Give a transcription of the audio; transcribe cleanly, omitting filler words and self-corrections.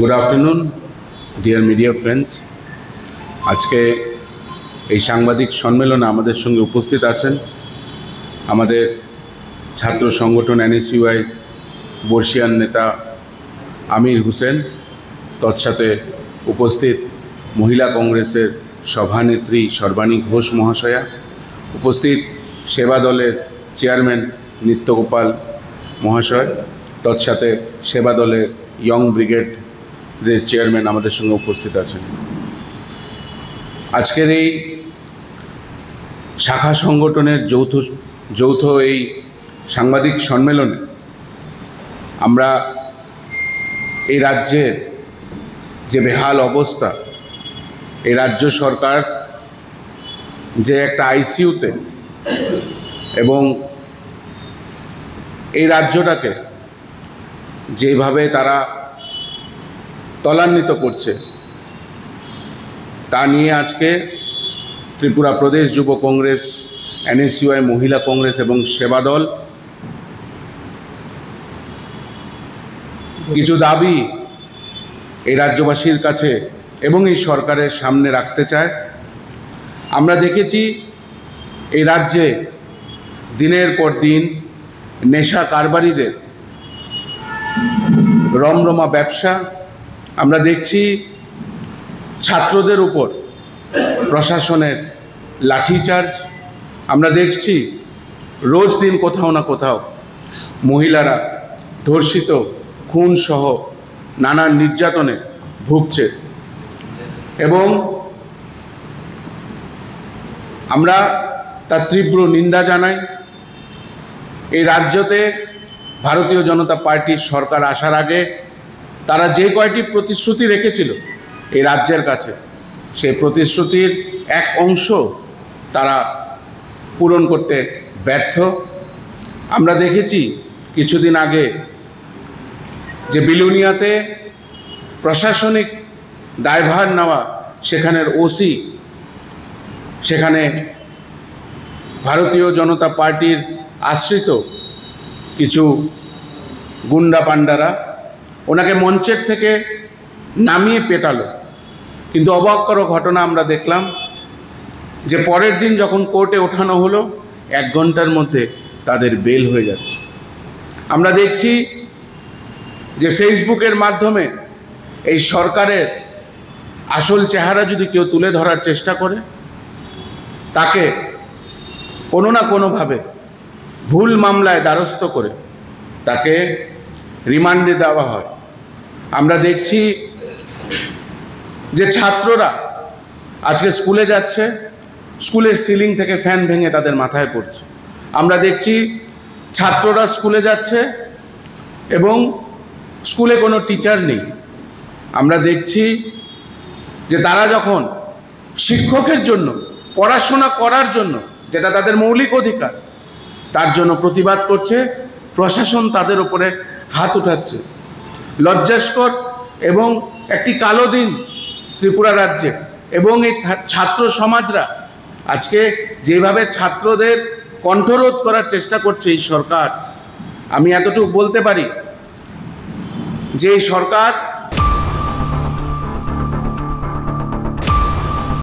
Good afternoon dear media friends. आज के सांबादिक सम्मेलने आमादेर संगे उपस्थित आছেন आमादेर छात्र संगठन एनएसयूआई बर्षियान नेता आमिर हुसैन, तत्साथे उपस्थित महिला कांग्रेसের सभानेत्री सर्बानी घोष महाशया, उपस्थित सेवा दलेर चेयरमैन नित्यगोपाल महाशय, तत्साथे सेवा दलेर यंग ब्रिगेड चेयरमैन आमादेर संगे उपस्थित आছেন। आजकेर এই शाखा संगठनेर যৌথ এই সাংবাদিক সম্মেলনে আমরা এই রাজ্যের যে বেহাল অবস্থা, এই রাজ্য সরকার যে একটা আইসিইউতে এবং এই রাজ্যটাকে যেভাবে তারা তলান্বিত করছে তা নিয়ে আজকে ত্রিপুরা প্রদেশ যুব কংগ্রেস, এনএসইউআই মহিলা কংগ্রেস এবং সেবা দল কিছু দাবি এই রাজ্যবাসীর কাছে এবং এই সরকারের সামনে রাখতে চায়। আমরা দেখেছি এই রাজ্যে দিনের পর দিন নেশা কারবারিদের রমরমা ব্যবসা, আমরা দেখছি ছাত্রদের উপর প্রশাসনের লাঠিচার্জ, আমরা দেখছি রোজ দিন কোথাও না কোথাও মহিলারা ধর্ষিত, খুন সহ নানান নির্যাতনে ভুগছে এবং আমরা তার তীব্র নিন্দা জানাই। এই রাজ্যতে ভারতীয় জনতা পার্টির সরকার আসার আগে তারা যে কয়টি প্রতিশ্রুতি রেখেছিল এই রাজ্যের কাছে, সেই প্রতিশ্রুতির এক অংশ তারা পূরণ করতে ব্যর্থ। আমরা দেখেছি কিছুদিন আগে যে বিলুনিয়াতে প্রশাসনিক দায়ভার নেওয়া সেখানের ওসি, সেখানে ভারতীয় জনতা পার্টির আশ্রিত কিছু গুন্ডা পান্ডারা ওনাকে মঞ্চের থেকে নামিয়ে পেটালো। কিন্তু অবাক করা ঘটনা আমরা দেখলাম যে পরের দিন যখন কোর্টে ওঠানো হলো 1 ঘন্টার মধ্যে তাদের বেল হয়ে যাচ্ছে। আমরা দেখছি যে ফেসবুকের মাধ্যমে এই সরকারের আসল চেহারা যদি কেউ তুলে ধরার চেষ্টা করে তাকে কোনো না কোনোভাবে ভুল মামলায় দ্বারস্থ করে তাকে রিমান্ডে দেওয়া হয়। আমরা দেখছি যে ছাত্ররা আজকে স্কুলে যাচ্ছে, স্কুলের সিলিং থেকে ফ্যান ভেঙে তাদের মাথায় পড়ছে। আমরা দেখছি ছাত্ররা স্কুলে যাচ্ছে এবং স্কুলে কোনো টিচার নেই। আমরা দেখছি যে তারা যখন শিক্ষকের জন্য, পড়াশোনা করার জন্য, যেটা তাদের মৌলিক অধিকার, তার জন্য প্রতিবাদ করছে, প্রশাসন তাদের উপরে হাত উঠাচ্ছে। লজ্জাস্কর এবং একটি কালো দিন ত্রিপুরা রাজ্যে। এবং এই ছাত্র সমাজরা আজকে যেভাবে ছাত্রদের কণ্ঠরোধ করার চেষ্টা করছে এই সরকার, আমি এতটুকু বলতে পারি যে এই সরকার